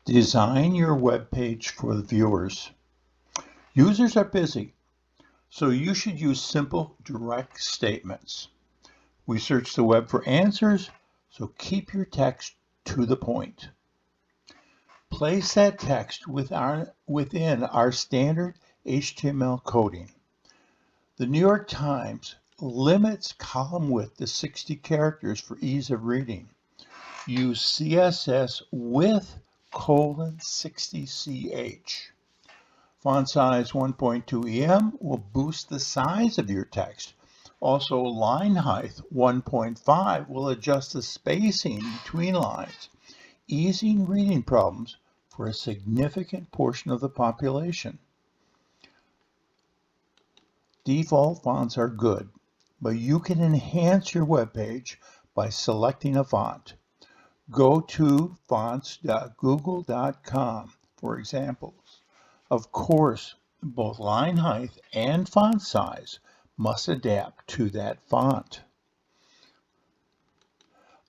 Design your web page for the viewers. Users are busy, so you should use simple, direct statements. We search the web for answers, so keep your text to the point. Place that text within our standard HTML coding. The New York Times limits column width to 60 characters for ease of reading. Use CSS with :60ch. Font size 1.2 EM will boost the size of your text. Also, line height 1.5 will adjust the spacing between lines, easing reading problems for a significant portion of the population. Default fonts are good, but you can enhance your web page by selecting a font. Go to fonts.google.com for examples. Of course, both line height and font size must adapt to that font.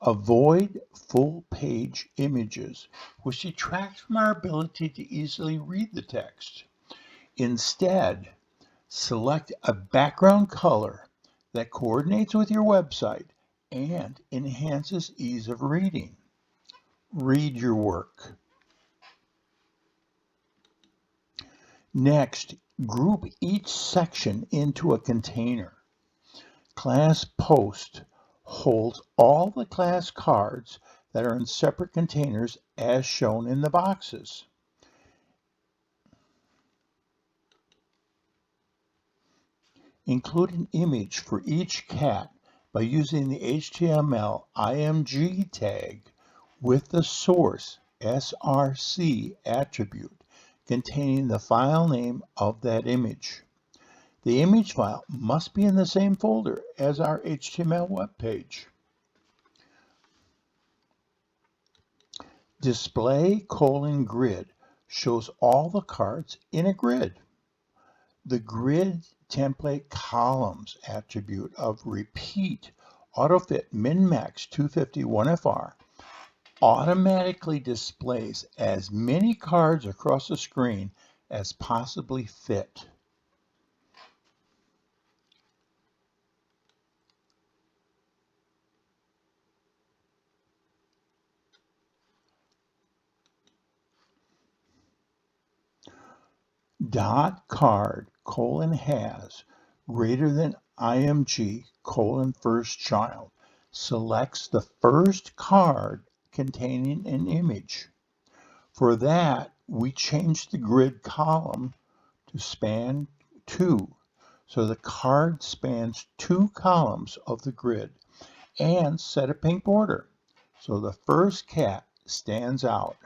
Avoid full-page images, which detract from our ability to easily read the text. Instead, select a background color that coordinates with your website and enhances ease of reading. Read your work. Next, group each section into a container. Class Post holds all the class cards that are in separate containers as shown in the boxes. Include an image for each cat by using the HTML img tag with the source src attribute containing the file name of that image. The image file must be in the same folder as our HTML web page. Display: grid shows all the cards in a grid. The grid template columns attribute of repeat autofit min-max 250-1FR automatically displays as many cards across the screen as possibly fit. .card : has greater than img : first child selects the first card containing an image. For that, we change the grid column to span 2, so the card spans 2 columns of the grid, and set a pink border, so the first cat stands out.